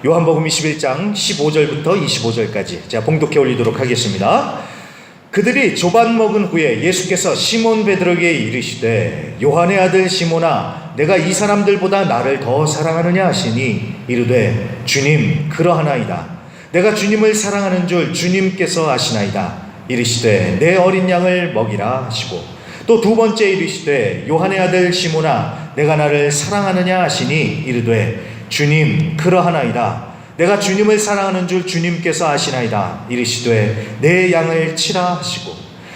요한복음 21장 15절부터 25절까지 제가 봉독해 올리도록 하겠습니다. 그들이 조반 먹은 후에 예수께서 시몬 베드로에게 이르시되 요한의 아들 시몬아 내가 이 사람들보다 나를 더 사랑하느냐 하시니 이르되 주님 그러하나이다. 내가 주님을 사랑하는 줄 주님께서 아시나이다. 이르시되 내 어린 양을 먹이라 하시고 또 두 번째 이르시되 요한의 아들 시몬아 내가 나를 사랑하느냐 하시니 이르되 주님 그러하나이다. 내가 주님을 사랑하는 줄 주님께서 아시나이다. 이르시되 내 양을 치라 하시고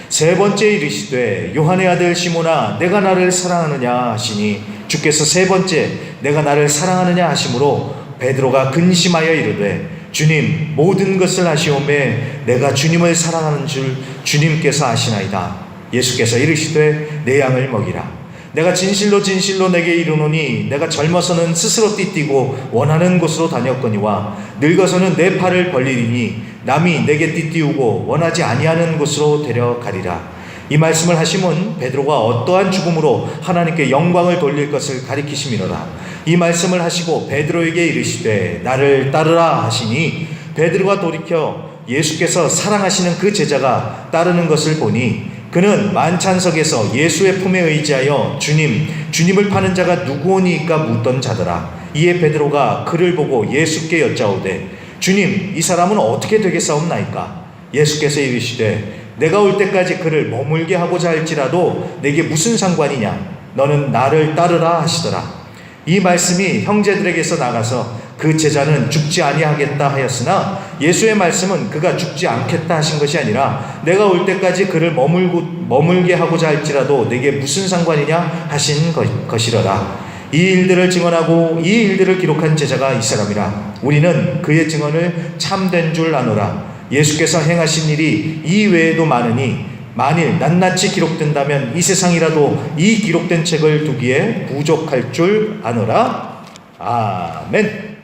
세 번째 이르시되 요한의 아들 시몬아 내가 나를 사랑하느냐 하시니 주께서 세 번째 내가 나를 사랑하느냐 하심으로 베드로가 근심하여 이르되 주님 모든 것을 아시오매 내가 주님을 사랑하는 줄 주님께서 아시나이다. 예수께서 이르시되 내 양을 먹이라. 내가 진실로 진실로 내게 이르노니 내가 젊어서는 스스로 띠띠고 원하는 곳으로 다녔거니와 늙어서는 내 팔을 벌리리니 남이 내게 띠띠우고 원하지 아니하는 곳으로 데려가리라. 이 말씀을 하심은 베드로가 어떠한 죽음으로 하나님께 영광을 돌릴 것을 가리키심이로라. 이 말씀을 하시고 베드로에게 이르시되 나를 따르라 하시니 베드로가 돌이켜 예수께서 사랑하시는 그 제자가 따르는 것을 보니 그는 만찬석에서 예수의 품에 의지하여 주님을 파는 자가 누구오니까 묻던 자더라. 이에 베드로가 그를 보고 예수께 여짜오되 주님 이 사람은 어떻게 되겠사옵나이까? 예수께서 이르시되 내가 올 때까지 그를 머물게 하고자 할지라도 내게 무슨 상관이냐? 너는 나를 따르라 하시더라. 이 말씀이 형제들에게서 나가서 그 제자는 죽지 아니하겠다 하였으나 예수의 말씀은 그가 죽지 않겠다 하신 것이 아니라 내가 올 때까지 그를 머물게 하고자 할지라도 내게 무슨 상관이냐 하신 것이로라. 이 일들을 증언하고 이 일들을 기록한 제자가 이 사람이라. 우리는 그의 증언을 참된 줄 아노라. 예수께서 행하신 일이 이 외에도 많으니 만일 낱낱이 기록된다면 이 세상이라도 이 기록된 책을 두기에 부족할 줄 아노라. 아멘.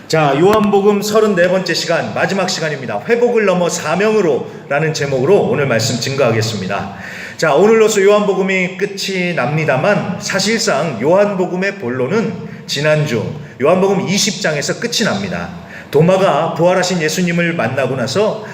자, 요한복음 34번째 시간, 마지막 시간입니다. 회복을 넘어 사명으로 라는 제목으로 오늘 말씀 증거하겠습니다. 자, 오늘로서 요한복음이 끝이 납니다만 사실상 요한복음의 본론은 지난주 요한복음 20장에서 끝이 납니다. 도마가 부활하신 예수님을 만나고 나서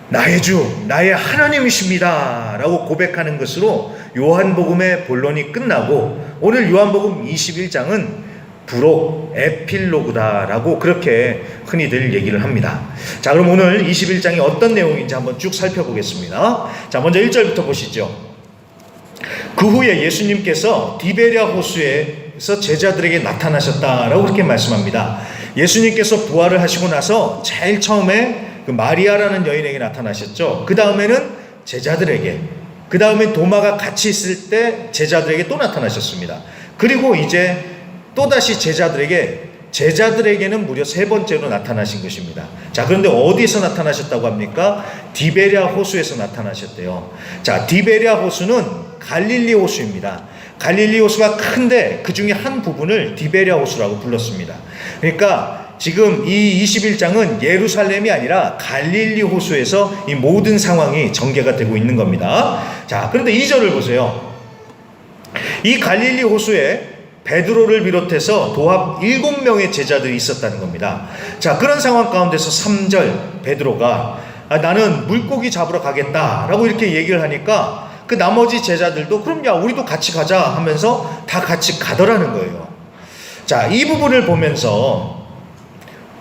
나의 주, 나의 하나님이십니다 라고 고백하는 것으로 요한복음의 본론이 끝나고 오늘 요한복음 21장은 부록 에필로그다라고 그렇게 흔히들 얘기를 합니다. 자, 그럼 오늘 21장이 어떤 내용인지 한번 쭉 살펴보겠습니다. 자, 먼저 1절부터 보시죠. 그 후에 예수님께서 디베랴 호수에서 제자들에게 나타나셨다라고 그렇게 말씀합니다. 예수님께서 부활을 하시고 나서 제일 처음에 그 마리아라는 여인에게 나타나셨죠. 그 다음에는 제자들에게, 그 다음에 도마가 같이 있을 때 제자들에게 또 나타나셨습니다. 그리고 이제 또다시 제자들에게는 무려 세 번째로 나타나신 것입니다. 자, 그런데 어디서 나타나셨다고 합니까? 디베랴 호수에서 나타나셨대요. 자, 디베랴 호수는 갈릴리 호수입니다. 갈릴리 호수가 큰데 그 중에 한 부분을 디베랴 호수라고 불렀습니다. 그러니까 지금 이 21장은 예루살렘이 아니라 갈릴리 호수에서 이 모든 상황이 전개가 되고 있는 겁니다. 자, 그런데 2절을 보세요. 이 갈릴리 호수에 베드로를 비롯해서 도합 7명의 제자들이 있었다는 겁니다. 자, 그런 상황 가운데서 3절 베드로가 나는 물고기 잡으러 가겠다라고 이렇게 얘기를 하니까 그 나머지 제자들도 그럼 야 우리도 같이 가자 하면서 다 같이 가더라는 거예요. 자, 이 부분을 보면서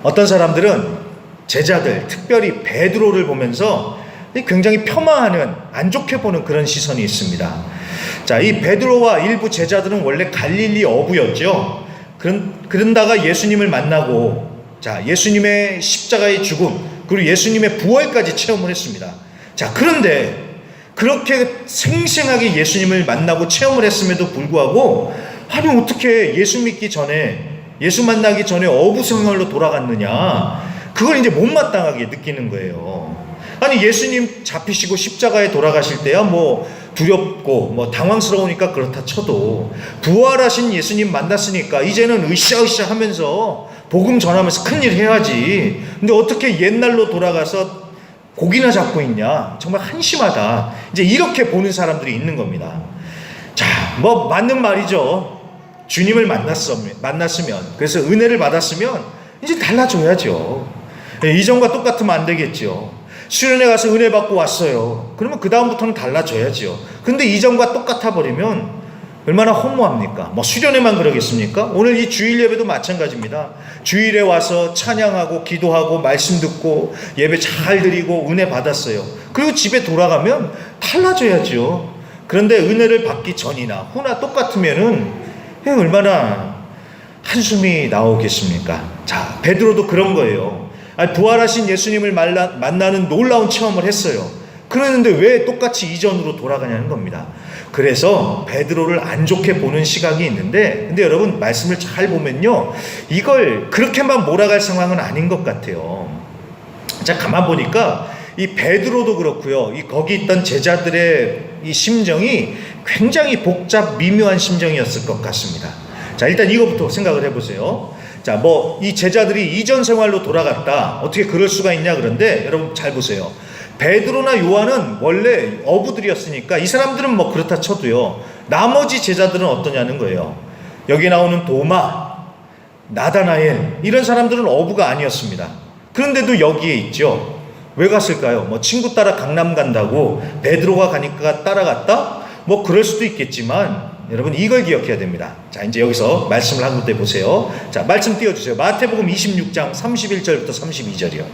어떤 사람들은 제자들, 특별히 베드로를 보면서 굉장히 폄하하는, 안 좋게 보는 그런 시선이 있습니다. 자, 이 베드로와 일부 제자들은 원래 갈릴리 어부였죠. 그런다가 예수님을 만나고, 자, 예수님의 십자가의 죽음, 그리고 예수님의 부활까지 체험을 했습니다. 자, 그런데 그렇게 생생하게 예수님을 만나고 체험을 했음에도 불구하고, 아니, 어떻게 예수 만나기 전에 어부 생활로 돌아갔느냐. 그걸 이제 못마땅하게 느끼는 거예요. 아니, 예수님 잡히시고 십자가에 돌아가실 때야 뭐 두렵고 뭐 당황스러우니까 그렇다 쳐도 부활하신 예수님 만났으니까 이제는 으쌰으쌰 하면서 복음 전하면서 큰일 해야지. 근데 어떻게 옛날로 돌아가서 고기나 잡고 있냐. 정말 한심하다. 이제 이렇게 보는 사람들이 있는 겁니다. 자, 뭐 맞는 말이죠. 주님을 만났으면, 그래서 은혜를 받았으면 이제 달라져야죠. 이전과 똑같으면 안 되겠죠. 수련회 가서 은혜 받고 왔어요. 그러면 그 다음부터는 달라져야죠. 근데 이전과 똑같아 버리면 얼마나 허무합니까? 뭐 수련회만 그러겠습니까? 오늘 이 주일 예배도 마찬가지입니다. 주일에 와서 찬양하고 기도하고 말씀 듣고 예배 잘 드리고 은혜 받았어요. 그리고 집에 돌아가면 달라져야죠. 그런데 은혜를 받기 전이나 후나 똑같으면은 얼마나 한숨이 나오겠습니까? 자, 베드로도 그런 거예요. 부활하신 예수님을 만나는 놀라운 체험을 했어요. 그러는데 왜 똑같이 이전으로 돌아가냐는 겁니다. 그래서 베드로를 안 좋게 보는 시각이 있는데, 근데 여러분 말씀을 잘 보면요, 이걸 그렇게만 몰아갈 상황은 아닌 것 같아요. 자, 가만 보니까 이 베드로도 그렇고요, 이 거기 있던 제자들의 이 심정이 굉장히 복잡 미묘한 심정이었을 것 같습니다. 자, 일단 이거부터 생각을 해보세요. 자, 뭐 이 제자들이 이전 생활로 돌아갔다, 어떻게 그럴 수가 있냐. 그런데 여러분 잘 보세요. 베드로나 요한은 원래 어부들이었으니까 이 사람들은 뭐 그렇다 쳐도요, 나머지 제자들은 어떠냐는 거예요. 여기 나오는 도마, 나다나엘, 이런 사람들은 어부가 아니었습니다. 그런데도 여기에 있죠. 왜 갔을까요? 뭐 친구 따라 강남 간다고 베드로가 가니까 따라갔다? 뭐 그럴 수도 있겠지만 여러분 이걸 기억해야 됩니다. 자, 이제 여기서 말씀을 한 군데 보세요. 자, 말씀 띄워주세요. 마태복음 26장 31절부터 32절이요.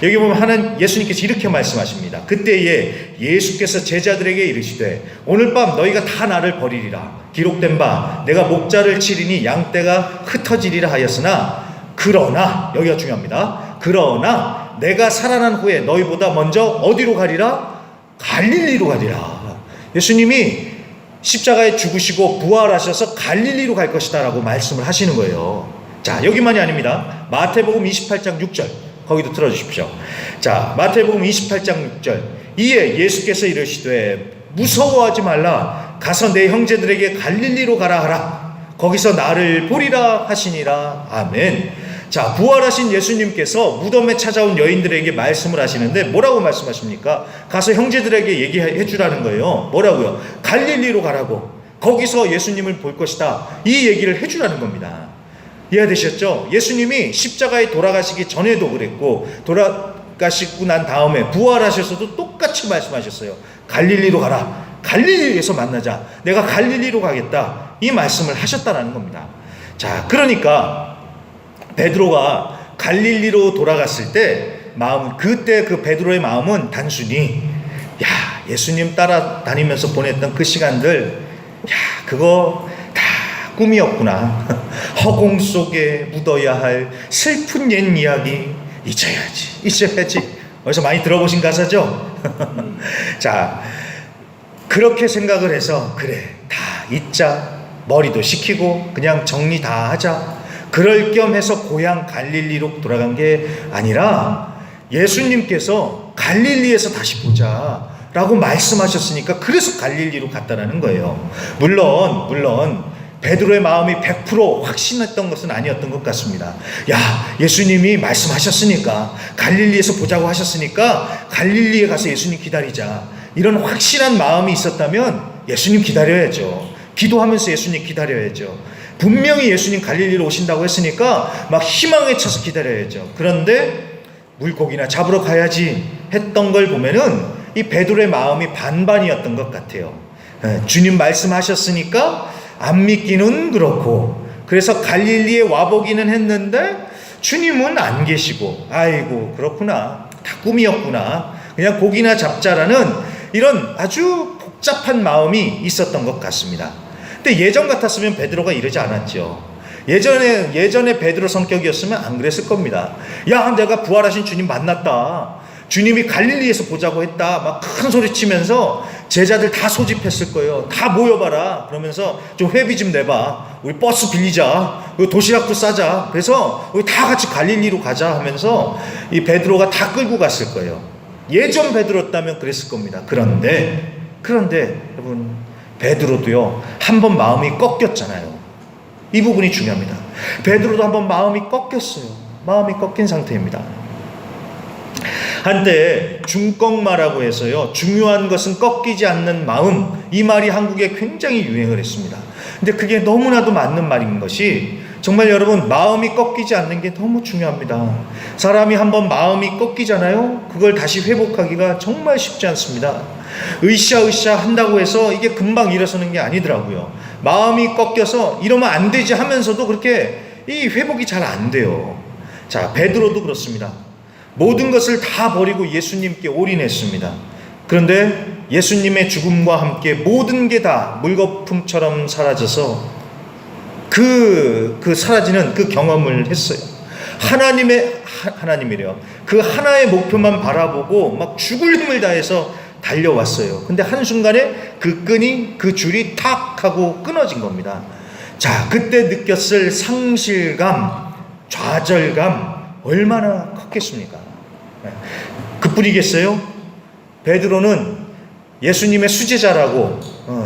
여기 보면 예수님께서 이렇게 말씀하십니다. 그때에 예수께서 제자들에게 이르시되 오늘 밤 너희가 다 나를 버리리라. 기록된 바 내가 목자를 치리니 양떼가 흩어지리라 하였으나 그러나, 여기가 중요합니다. 그러나 내가 살아난 후에 너희보다 먼저 어디로 가리라? 갈릴리로 가리라. 예수님이 십자가에 죽으시고 부활하셔서 갈릴리로 갈 것이다 라고 말씀을 하시는 거예요. 자, 여기만이 아닙니다. 마태복음 28장 6절 거기도 틀어주십시오. 자, 마태복음 28장 6절 이에 예수께서 이르시되 무서워하지 말라. 가서 내 형제들에게 갈릴리로 가라 하라. 거기서 나를 보리라 하시니라. 아멘. 자, 부활하신 예수님께서 무덤에 찾아온 여인들에게 말씀을 하시는데 뭐라고 말씀하십니까? 가서 형제들에게 얘기해 주라는 거예요. 뭐라고요? 갈릴리로 가라고. 거기서 예수님을 볼 것이다. 이 얘기를 해 주라는 겁니다. 이해되셨죠? 예수님이 십자가에 돌아가시기 전에도 그랬고 돌아가시고 난 다음에 부활하셔서도 똑같이 말씀하셨어요. 갈릴리로 가라. 갈릴리에서 만나자. 내가 갈릴리로 가겠다. 이 말씀을 하셨다라는 겁니다. 자, 그러니까 베드로가 갈릴리로 돌아갔을 때 그때 그 베드로의 마음은 단순히 예수님 따라다니면서 보냈던 그 시간들, 그거 다 꿈이었구나. 허공 속에 묻어야 할 슬픈 옛 이야기 잊어야지. 어디서 많이 들어보신 가사죠? 자, 그렇게 생각을 해서 그래, 다 잊자. 머리도 식히고 그냥 정리 다 하자. 그럴 겸 해서 고향 갈릴리로 돌아간 게 아니라 예수님께서 갈릴리에서 다시 보자 라고 말씀하셨으니까 그래서 갈릴리로 갔다라는 거예요. 물론 베드로의 마음이 100% 확신했던 것은 아니었던 것 같습니다. 예수님이 말씀하셨으니까, 갈릴리에서 보자고 하셨으니까 갈릴리에 가서 예수님 기다리자, 이런 확실한 마음이 있었다면 예수님 기다려야죠. 기도하면서 예수님 기다려야죠. 분명히 예수님 갈릴리로 오신다고 했으니까 막 희망에 차서 기다려야죠. 그런데 물고기나 잡으러 가야지 했던 걸 보면은 이 베드로의 마음이 반반이었던 것 같아요. 주님 말씀하셨으니까 안 믿기는 그렇고, 그래서 갈릴리에 와보기는 했는데 주님은 안 계시고, 아이고 그렇구나, 다 꿈이었구나, 그냥 고기나 잡자라는 이런 아주 복잡한 마음이 있었던 것 같습니다. 근데 예전 같았으면 베드로가 이러지 않았죠. 예전에 베드로 성격이었으면 안 그랬을 겁니다. 내가 부활하신 주님 만났다. 주님이 갈릴리에서 보자고 했다. 막 큰 소리 치면서 제자들 다 소집했을 거예요. 다 모여봐라. 그러면서 좀 회비 좀 내봐. 우리 버스 빌리자. 도시락도 싸자. 그래서 우리 다 같이 갈릴리로 가자 하면서 이 베드로가 다 끌고 갔을 거예요. 예전 베드로였다면 그랬을 겁니다. 그런데 여러분, 베드로도요, 한번 마음이 꺾였잖아요. 이 부분이 중요합니다. 베드로도 한번 마음이 꺾였어요. 마음이 꺾인 상태입니다. 한때 중꺾마라고 해서요, 중요한 것은 꺾이지 않는 마음, 이 말이 한국에 굉장히 유행을 했습니다. 근데 그게 너무나도 맞는 말인 것이, 정말 여러분, 마음이 꺾이지 않는 게 너무 중요합니다. 사람이 한번 마음이 꺾이잖아요. 그걸 다시 회복하기가 정말 쉽지 않습니다. 으쌰으쌰 한다고 해서 이게 금방 일어서는 게 아니더라고요. 마음이 꺾여서 이러면 안 되지 하면서도 그렇게 이 회복이 잘 안 돼요. 자, 베드로도 그렇습니다. 모든 것을 다 버리고 예수님께 올인했습니다. 그런데 예수님의 죽음과 함께 모든 게 다 물거품처럼 사라져서 사라지는 그 경험을 했어요. 하나님이래요. 그 하나의 목표만 바라보고 막 죽을 힘을 다해서 달려왔어요. 근데 한순간에 그 줄이 탁 하고 끊어진 겁니다. 자, 그때 느꼈을 상실감, 좌절감, 얼마나 컸겠습니까? 그뿐이겠어요? 베드로는 예수님의 수제자라고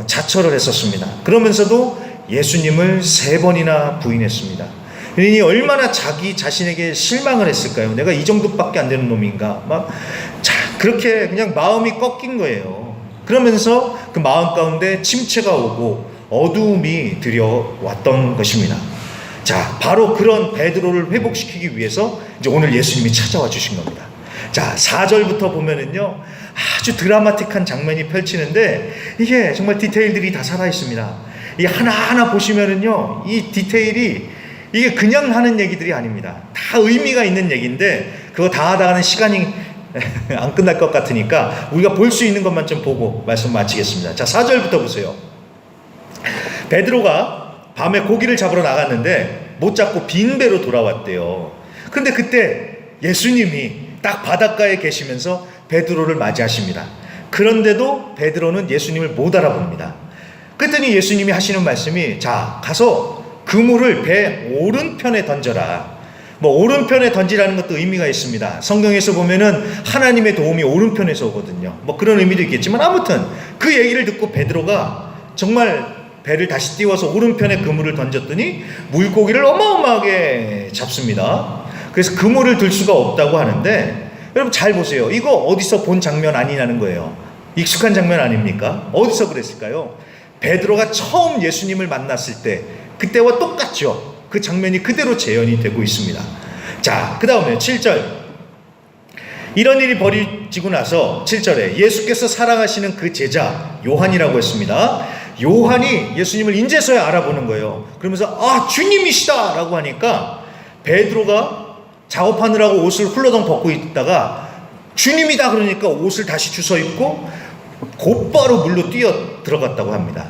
자처를 했었습니다. 그러면서도 예수님을 3번이나 부인했습니다. 그러니 얼마나 자기 자신에게 실망을 했을까요? 내가 이 정도밖에 안 되는 놈인가? 그렇게 그냥 마음이 꺾인 거예요. 그러면서 그 마음 가운데 침체가 오고 어두움이 들여왔던 것입니다. 자, 바로 그런 베드로를 회복시키기 위해서 이제 오늘 예수님이 찾아와 주신 겁니다. 자, 4절부터 보면은요, 아주 드라마틱한 장면이 펼치는데 이게 정말 디테일들이 다 살아 있습니다. 이 하나하나 보시면은요, 이 디테일이 이게 그냥 하는 얘기들이 아닙니다. 다 의미가 있는 얘기인데 그거 다 하다가는 시간이 안 끝날 것 같으니까 우리가 볼 수 있는 것만 좀 보고 말씀 마치겠습니다. 자, 4절부터 보세요. 베드로가 밤에 고기를 잡으러 나갔는데 못 잡고 빈 배로 돌아왔대요. 그런데 그때 예수님이 딱 바닷가에 계시면서 베드로를 맞이하십니다. 그런데도 베드로는 예수님을 못 알아봅니다. 그랬더니 예수님이 하시는 말씀이, 자, 가서 그물을 배 오른편에 던져라. 오른편에 던지라는 것도 의미가 있습니다. 성경에서 보면은 하나님의 도움이 오른편에서 오거든요. 그런 의미도 있겠지만 아무튼 그 얘기를 듣고 베드로가 정말 배를 다시 띄워서 오른편에 그물을 던졌더니 물고기를 어마어마하게 잡습니다. 그래서 그물을 들 수가 없다고 하는데, 여러분 잘 보세요. 이거 어디서 본 장면 아니냐는 거예요. 익숙한 장면 아닙니까? 어디서 그랬을까요? 베드로가 처음 예수님을 만났을 때 그때와 똑같죠. 그 장면이 그대로 재현이 되고 있습니다. 자, 그 다음에 7절. 이런 일이 벌어지고 나서 7절에 예수께서 사랑하시는 그 제자 요한이라고 했습니다. 요한이 예수님을 인제서야 알아보는 거예요. 그러면서 주님이시다 라고 하니까 베드로가 작업하느라고 옷을 훌러덩 벗고 있다가 주님이다 그러니까 옷을 다시 주워 입고 곧바로 물로 뛰어 들어갔다고 합니다.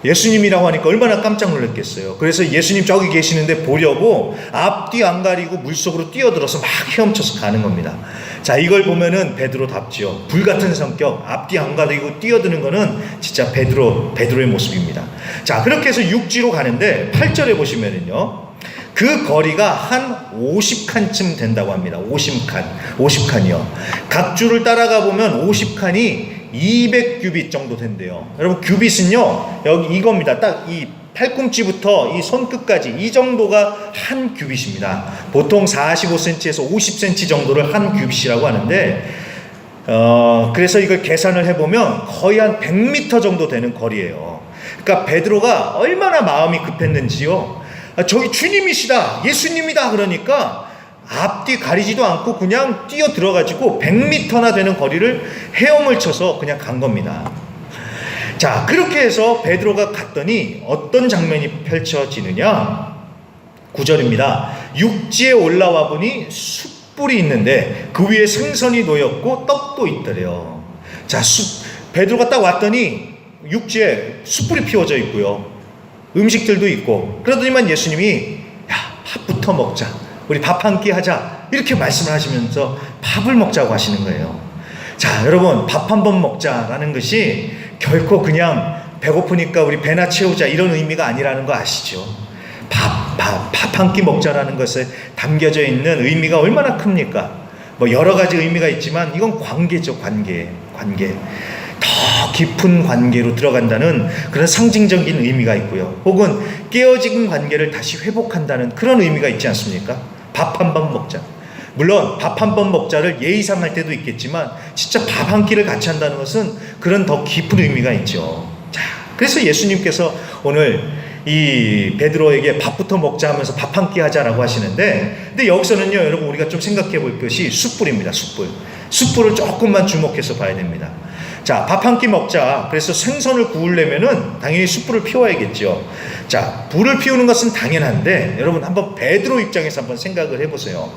예수님이라고 하니까 얼마나 깜짝 놀랐겠어요. 그래서 예수님 저기 계시는데 보려고 앞뒤 안 가리고 물속으로 뛰어들어서 막 헤엄쳐서 가는 겁니다. 자, 이걸 보면은 베드로답지요. 불같은 성격, 앞뒤 안 가리고 뛰어드는 거는 진짜 베드로의 모습입니다. 자, 그렇게 해서 육지로 가는데 8절에 보시면은요, 그 거리가 한 50칸쯤 된다고 합니다. 50칸이요. 각 줄을 따라가 보면 50칸이 200규빗 정도 된대요. 여러분, 규빗은요, 여기 이겁니다. 딱 이 팔꿈치부터 이 손끝까지 이 정도가 한 규빗입니다. 보통 45cm에서 50cm 정도를 한 규빗이라고 하는데, 그래서 이걸 계산을 해보면 거의 한 100m 정도 되는 거리예요. 그러니까 베드로가 얼마나 마음이 급했는지요. 저기 주님이시다, 예수님이다 그러니까 앞뒤 가리지도 않고 그냥 뛰어 들어가지고 100m나 되는 거리를 헤엄을 쳐서 그냥 간 겁니다. 자, 그렇게 해서 베드로가 갔더니 어떤 장면이 펼쳐지느냐? 9절입니다. 육지에 올라와 보니 숯불이 있는데 그 위에 생선이 놓였고 떡도 있더래요. 자, 베드로가 딱 왔더니 육지에 숯불이 피워져 있고요, 음식들도 있고, 그러더니만 예수님이, 야, 밥부터 먹자, 우리 밥 한 끼 하자, 이렇게 말씀을 하시면서 밥을 먹자고 하시는 거예요. 자, 여러분, 밥 한 번 먹자라는 것이 결코 그냥 배고프니까 우리 배나 채우자 이런 의미가 아니라는 거 아시죠? 밥 한 끼 먹자라는 것에 담겨져 있는 의미가 얼마나 큽니까? 여러 가지 의미가 있지만 이건 관계죠. 관계. 더 깊은 관계로 들어간다는 그런 상징적인 의미가 있고요. 혹은 깨어진 관계를 다시 회복한다는 그런 의미가 있지 않습니까? 밥 한 번 먹자. 물론 밥 한 번 먹자를 예의상 할 때도 있겠지만 진짜 밥 한 끼를 같이 한다는 것은 그런 더 깊은 의미가 있죠. 자, 그래서 예수님께서 오늘 이 베드로에게 밥부터 먹자 하면서 밥 한 끼 하자라고 하시는데, 근데 여기서는요, 여러분, 우리가 좀 생각해 볼 것이 숯불입니다. 숯불을 조금만 주목해서 봐야 됩니다. 자, 밥 한 끼 먹자. 그래서 생선을 구우려면은 당연히 숯불을 피워야겠죠. 자, 불을 피우는 것은 당연한데, 여러분 한번 베드로 입장에서 한번 생각을 해보세요.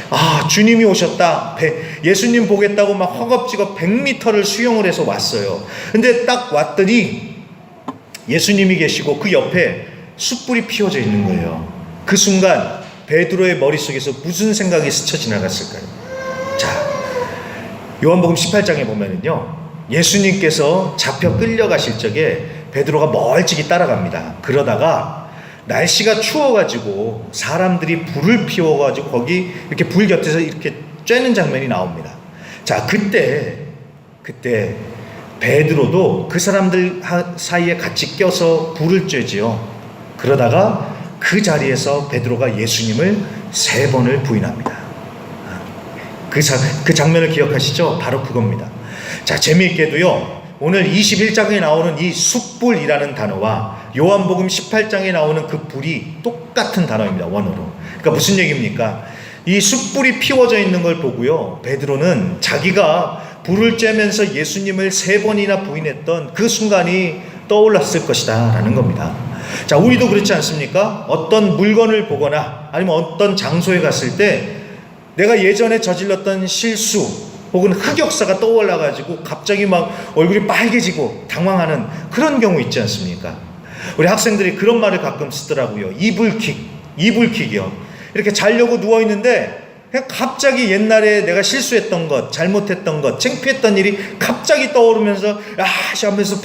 아, 주님이 오셨다. 예수님 보겠다고 막 허겁지겁 100m를 수영을 해서 왔어요. 근데 딱 왔더니 예수님이 계시고 그 옆에 숯불이 피워져 있는 거예요. 그 순간 베드로의 머릿속에서 무슨 생각이 스쳐 지나갔을까요? 자, 요한복음 18장에 보면은요, 예수님께서 잡혀 끌려가실 적에 베드로가 멀찍이 따라갑니다. 그러다가 날씨가 추워가지고 사람들이 불을 피워가지고 거기 이렇게 불 곁에서 이렇게 쬐는 장면이 나옵니다. 자, 그때 베드로도 그 사람들 사이에 같이 껴서 불을 쬐지요. 그러다가 그 자리에서 베드로가 예수님을 3번을 부인합니다. 그 장면을 기억하시죠? 바로 그겁니다. 자, 재미있게도요, 오늘 21장에 나오는 이 숯불이라는 단어와 요한복음 18장에 나오는 그 불이 똑같은 단어입니다. 원어로. 그러니까 무슨 얘기입니까? 이 숯불이 피워져 있는 걸 보고요, 베드로는 자기가 불을 쬐면서 예수님을 3번이나 부인했던 그 순간이 떠올랐을 것이다 라는 겁니다. 자, 우리도 그렇지 않습니까? 어떤 물건을 보거나 아니면 어떤 장소에 갔을 때 내가 예전에 저질렀던 실수 혹은 흑역사가 떠올라가지고 갑자기 막 얼굴이 빨개지고 당황하는 그런 경우 있지 않습니까? 우리 학생들이 그런 말을 가끔 쓰더라고요. 이불킥이요. 이렇게 자려고 누워있는데 그냥 갑자기 옛날에 내가 실수했던 것, 잘못했던 것, 창피했던 일이 갑자기 떠오르면서 하면서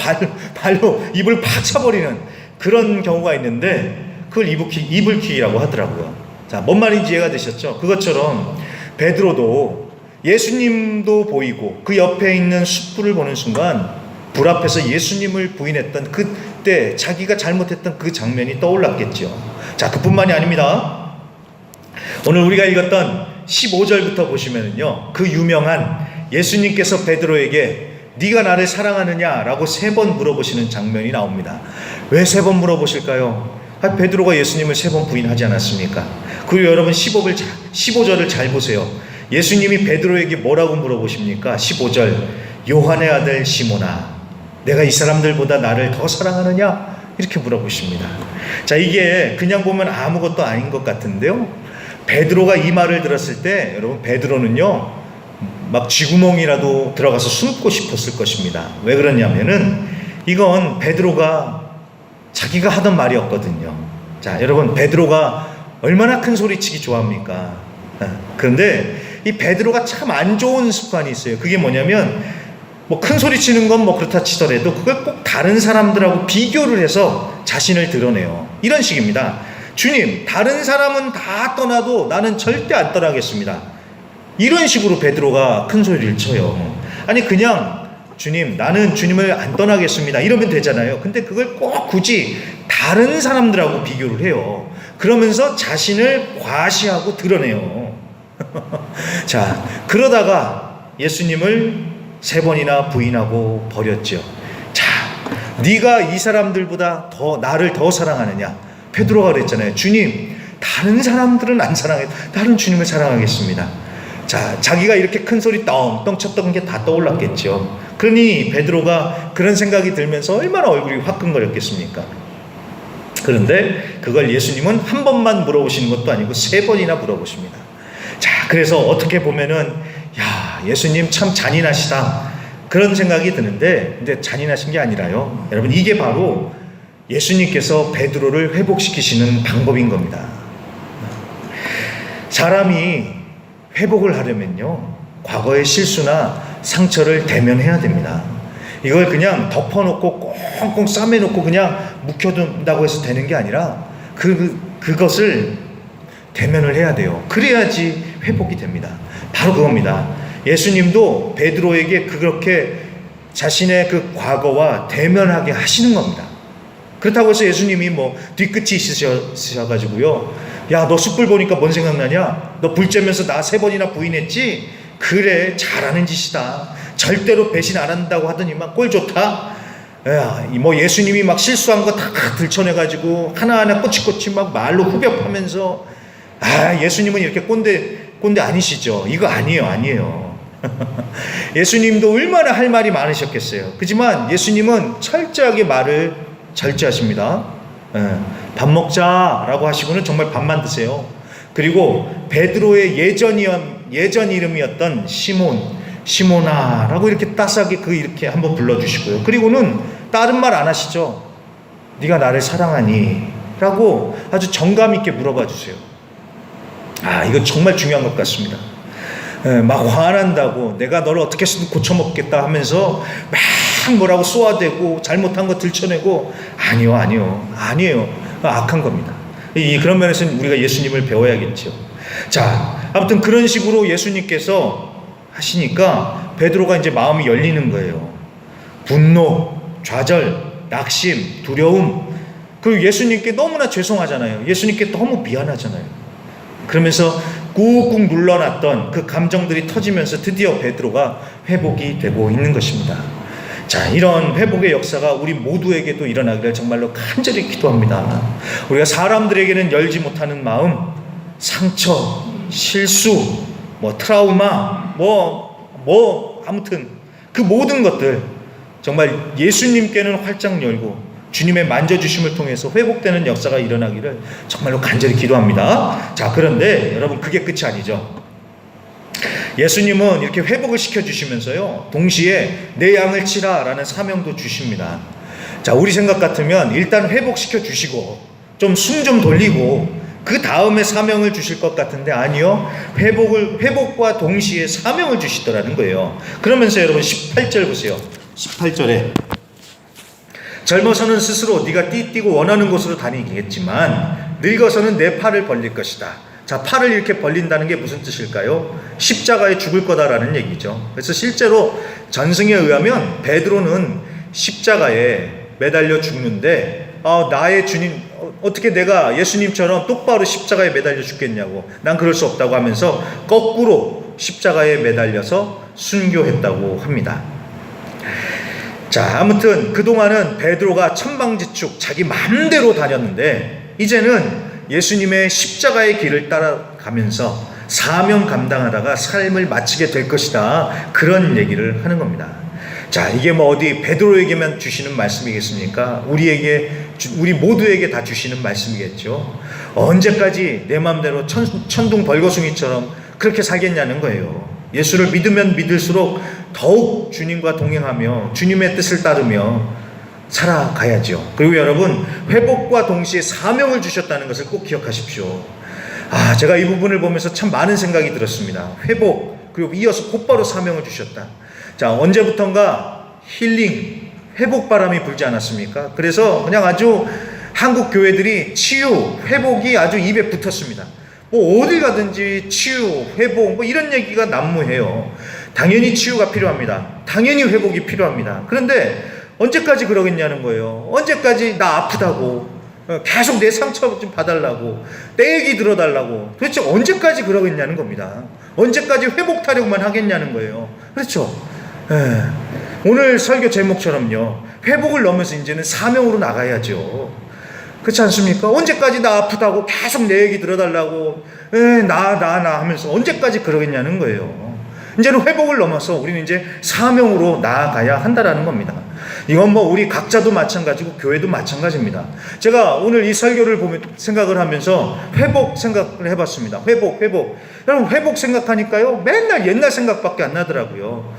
발로 입을 팍 차버리는 그런 경우가 있는데, 그걸 이불킥이라고 하더라고요. 자, 뭔 말인지 이해가 되셨죠? 그것처럼 베드로도 예수님도 보이고 그 옆에 있는 숯불을 보는 순간 불 앞에서 예수님을 부인했던 그때 자기가 잘못했던 그 장면이 떠올랐겠죠. 자, 그뿐만이 아닙니다. 오늘 우리가 읽었던 15절부터 보시면은요, 그 유명한 예수님께서 베드로에게 네가 나를 사랑하느냐라고 3번 물어보시는 장면이 나옵니다. 왜 3번 물어보실까요? 베드로가 예수님을 3번 부인하지 않았습니까? 그리고 여러분 15절을 잘 보세요. 예수님이 베드로에게 뭐라고 물어보십니까? 15절, 요한의 아들 시몬아, 내가 이 사람들보다 나를 더 사랑하느냐? 이렇게 물어보십니다. 자, 이게 그냥 보면 아무것도 아닌 것 같은데요, 베드로가 이 말을 들었을 때 여러분, 베드로는요 막 쥐구멍이라도 들어가서 숨고 싶었을 것입니다. 왜 그러냐면은 이건 베드로가 자기가 하던 말이었거든요. 자, 여러분, 베드로가 얼마나 큰 소리치기 좋아합니까? 그런데 이 베드로가 참 안 좋은 습관이 있어요. 그게 뭐냐면 뭐 큰 소리 치는 건 뭐 그렇다 치더라도 그걸 꼭 다른 사람들하고 비교를 해서 자신을 드러내요. 이런 식입니다. 주님, 다른 사람은 다 떠나도 나는 절대 안 떠나겠습니다. 이런 식으로 베드로가 큰 소리를 쳐요. 아니, 그냥 주님, 나는 주님을 안 떠나겠습니다, 이러면 되잖아요. 근데 그걸 꼭 굳이 다른 사람들하고 비교를 해요. 그러면서 자신을 과시하고 드러내요. 자, 그러다가 예수님을 3번이나 부인하고 버렸죠. 자, 네가 이 사람들보다 나를 더 사랑하느냐? 베드로가 그랬잖아요. 주님, 다른 사람들은 안 사랑해, 다른 주님을 사랑하겠습니다. 자, 자기가 이렇게 큰 소리 떵떵 쳤던 게 다 떠올랐겠죠. 그러니 베드로가 그런 생각이 들면서 얼마나 얼굴이 화끈거렸겠습니까? 그런데 그걸 예수님은 한 번만 물어보시는 것도 아니고 3번이나 물어보십니다. 자, 그래서 어떻게 보면은 예수님 참 잔인하시다, 그런 생각이 드는데, 근데 잔인하신 게 아니라요, 여러분, 이게 바로 예수님께서 베드로를 회복시키시는 방법인 겁니다. 사람이 회복을 하려면요, 과거의 실수나 상처를 대면해야 됩니다. 이걸 그냥 덮어놓고 꽁꽁 싸매놓고 그냥 묵혀둔다고 해서 되는 게 아니라 그것을 대면을 해야 돼요. 그래야지 회복이 됩니다. 바로 그겁니다. 예수님도 베드로에게 그렇게 자신의 그 과거와 대면하게 하시는 겁니다. 그렇다고 해서 예수님이 뭐 뒤끝이 있으셔가지고요, 야, 너 숯불 보니까 뭔 생각나냐? 너 불 쬐면서 나 3번이나 부인했지? 그래, 잘하는 짓이다. 절대로 배신 안 한다고 하더니만 꼴 좋다. 뭐 예수님이 막 실수한 거 다 들춰내가지고 하나하나 꼬치꼬치 막 말로 후벼파면서 예수님은 이렇게 꼰대 아니시죠? 이거 아니에요. 예수님도 얼마나 할 말이 많으셨겠어요. 그지만 예수님은 철저하게 말을 절제하십니다. 밥 먹자라고 하시고는 정말 밥만 드세요. 그리고 베드로의 예전 이름이었던 시몬아라고 이렇게 따스하게 이렇게 한번 불러주시고요. 그리고는 다른 말 안 하시죠. 네가 나를 사랑하니? 라고 아주 정감 있게 물어봐 주세요. 이거 정말 중요한 것 같습니다. 막 화난다고 내가 너를 어떻게 해서든 고쳐먹겠다 하면서 막 뭐라고 쏘아대고 잘못한 거 들춰내고 아니에요. 악한 겁니다. 그런 면에서는 우리가 예수님을 배워야겠죠. 자, 아무튼 그런 식으로 예수님께서 하시니까 베드로가 이제 마음이 열리는 거예요. 분노, 좌절, 낙심, 두려움, 그리고 예수님께 너무나 죄송하잖아요. 예수님께 너무 미안하잖아요. 그러면서 꾹꾹 눌러놨던 그 감정들이 터지면서 드디어 베드로가 회복이 되고 있는 것입니다. 자, 이런 회복의 역사가 우리 모두에게도 일어나기를 정말로 간절히 기도합니다. 우리가 사람들에게는 열지 못하는 마음, 상처, 실수, 트라우마, 아무튼 그 모든 것들 정말 예수님께는 활짝 열고 주님의 만져주심을 통해서 회복되는 역사가 일어나기를 정말로 간절히 기도합니다. 자, 그런데 여러분, 그게 끝이 아니죠. 예수님은 이렇게 회복을 시켜주시면서요, 동시에 내 양을 치라 라는 사명도 주십니다. 자, 우리 생각 같으면 일단 회복시켜 주시고 좀 숨 좀 돌리고 그 다음에 사명을 주실 것 같은데 아니요, 회복과 동시에 사명을 주시더라는 거예요. 그러면서 여러분 18절 보세요. 18절에 젊어서는 스스로 네가 띠띠고 원하는 곳으로 다니겠지만 늙어서는 내 팔을 벌릴 것이다. 자, 팔을 이렇게 벌린다는 게 무슨 뜻일까요? 십자가에 죽을 거다라는 얘기죠. 그래서 실제로 전승에 의하면 베드로는 십자가에 매달려 죽는데 나의 주님, 어떻게 내가 예수님처럼 똑바로 십자가에 매달려 죽겠냐고, 난 그럴 수 없다고 하면서 거꾸로 십자가에 매달려서 순교했다고 합니다. 자, 아무튼 그동안은 베드로가 천방지축 자기 마음대로 다녔는데 이제는 예수님의 십자가의 길을 따라가면서 사명 감당하다가 삶을 마치게 될 것이다, 그런 얘기를 하는 겁니다. 자, 이게 어디 베드로에게만 주시는 말씀이겠습니까? 우리 모두에게 다 주시는 말씀이겠죠. 언제까지 내 마음대로 천둥 벌거숭이처럼 그렇게 살겠냐는 거예요. 예수를 믿으면 믿을수록 더욱 주님과 동행하며 주님의 뜻을 따르며 살아가야죠. 그리고 여러분, 회복과 동시에 사명을 주셨다는 것을 꼭 기억하십시오. 제가 이 부분을 보면서 참 많은 생각이 들었습니다. 회복, 그리고 이어서 곧바로 사명을 주셨다. 자, 언제부턴가 힐링, 회복 바람이 불지 않았습니까? 그래서 그냥 아주 한국 교회들이 치유, 회복이 아주 입에 붙었습니다. 어딜 가든지 치유, 회복, 이런 얘기가 난무해요. 당연히 치유가 필요합니다. 당연히 회복이 필요합니다. 그런데 언제까지 그러겠냐는 거예요. 언제까지 나 아프다고 계속 내 상처 좀 봐달라고, 내 얘기 들어달라고, 도대체 언제까지 그러겠냐는 겁니다. 언제까지 회복 타령만 하겠냐는 거예요. 그렇죠? 오늘 설교 제목처럼요, 회복을 넘어서 이제는 사명으로 나가야죠. 그렇지 않습니까? 언제까지 나 아프다고 계속 내 얘기 들어달라고 나 하면서 언제까지 그러겠냐는 거예요. 이제는 회복을 넘어서 우리는 이제 사명으로 나아가야 한다라는 겁니다. 이건 우리 각자도 마찬가지고 교회도 마찬가지입니다. 제가 오늘 이 설교를 생각을 하면서 회복 생각을 해봤습니다. 회복. 여러분, 회복 생각하니까요, 맨날 옛날 생각밖에 안 나더라고요.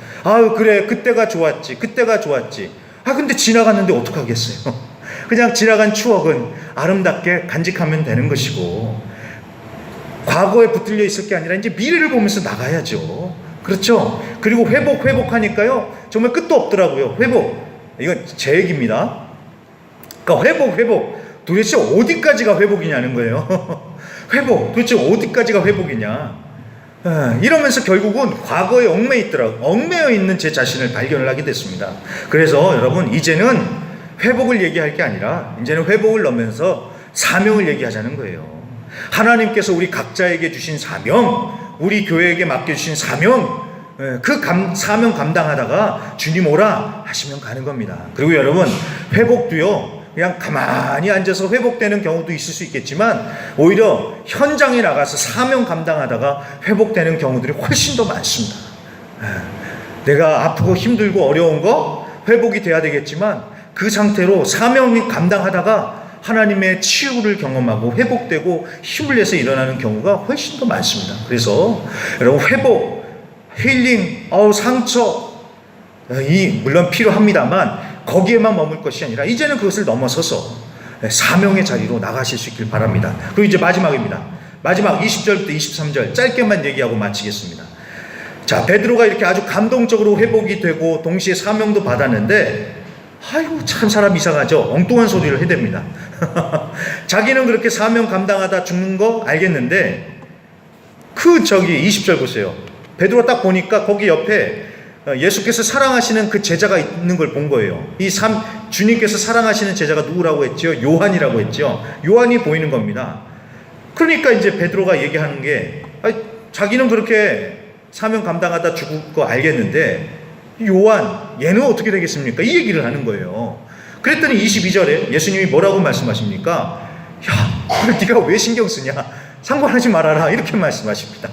그래, 그때가 좋았지. 근데 지나갔는데 어떡하겠어요? 그냥 지나간 추억은 아름답게 간직하면 되는 것이고, 과거에 붙들려 있을 게 아니라 이제 미래를 보면서 나가야죠. 그렇죠? 그리고 회복하니까요, 정말 끝도 없더라고요. 이건 제 얘기입니다. 그러니까 회복. 도대체 어디까지가 회복이냐는 거예요. 도대체 어디까지가 회복이냐. 이러면서 결국은 과거에 얽매여 있는 제 자신을 발견을 하게 됐습니다. 그래서 여러분, 이제는 회복을 얘기할 게 아니라 이제는 회복을 넘으면서 사명을 얘기하자는 거예요. 하나님께서 우리 각자에게 주신 사명, 우리 교회에게 맡겨주신 사명, 사명 감당하다가 주님 오라 하시면 가는 겁니다. 그리고 여러분, 회복도요, 그냥 가만히 앉아서 회복되는 경우도 있을 수 있겠지만 오히려 현장에 나가서 사명 감당하다가 회복되는 경우들이 훨씬 더 많습니다. 내가 아프고 힘들고 어려운 거 회복이 돼야 되겠지만 그 상태로 사명 감당하다가 하나님의 치유를 경험하고 회복되고 힘을 내서 일어나는 경우가 훨씬 더 많습니다. 그래서 여러분, 회복, 힐링, 상처, 물론 필요합니다만 거기에만 머물 것이 아니라 이제는 그것을 넘어서서 사명의 자리로 나가실 수 있길 바랍니다. 그리고 이제 마지막입니다. 마지막 20절부터 23절 짧게만 얘기하고 마치겠습니다. 자, 베드로가 이렇게 아주 감동적으로 회복이 되고 동시에 사명도 받았는데, 아이고 참 사람 이상하죠. 엉뚱한 소리를 해댑니다. 자기는 그렇게 사명 감당하다 죽는 거 알겠는데 20절 보세요. 베드로 딱 보니까 거기 옆에 예수께서 사랑하시는 그 제자가 있는 걸 본 거예요. 주님께서 사랑하시는 제자가 누구라고 했죠? 요한이라고 했죠. 요한이 보이는 겁니다. 그러니까 이제 베드로가 얘기하는 게, 자기는 그렇게 사명 감당하다 죽을 거 알겠는데 요한, 얘는 어떻게 되겠습니까? 이 얘기를 하는 거예요. 그랬더니 22절에 예수님이 뭐라고 말씀하십니까? 야, 네가 왜 신경 쓰냐? 상관하지 말아라. 이렇게 말씀하십니다.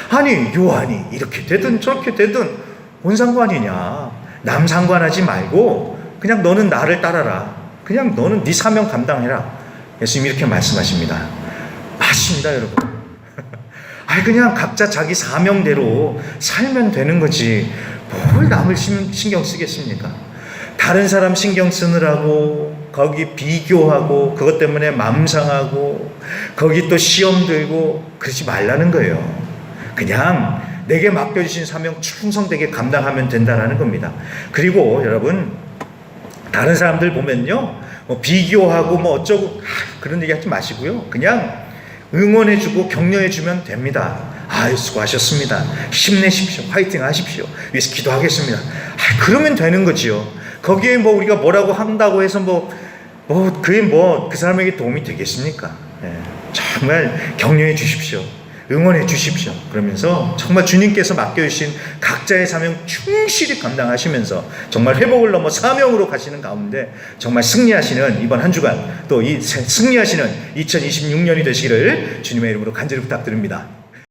아니, 요한이 이렇게 되든 저렇게 되든 뭔 상관이냐? 남 상관하지 말고 그냥 너는 나를 따라라. 그냥 너는 네 사명 감당해라. 예수님이 이렇게 말씀하십니다. 맞습니다, 여러분. 그냥 각자 자기 사명대로 살면 되는 거지 뭘 남을 신경 쓰겠습니까? 다른 사람 신경 쓰느라고 거기 비교하고 그것 때문에 마음 상하고 거기 또 시험 들고 그러지 말라는 거예요. 그냥 내게 맡겨주신 사명 충성되게 감당하면 된다는 겁니다. 그리고 여러분, 다른 사람들 보면요, 비교하고 어쩌고 그런 얘기 하지 마시고요. 그냥 응원해주고 격려해주면 됩니다. 수고하셨습니다. 힘내십시오. 화이팅 하십시오. 위해서 기도하겠습니다. 그러면 되는 거지요. 거기에 우리가 뭐라고 한다고 해서 그게 그 사람에게 도움이 되겠습니까? 정말 격려해 주십시오. 응원해 주십시오. 그러면서 정말 주님께서 맡겨주신 각자의 사명 충실히 감당하시면서 정말 회복을 넘어 사명으로 가시는 가운데 정말 승리하시는 이번 한 주간 또 이 승리하시는 2026년이 되시기를 주님의 이름으로 간절히 부탁드립니다.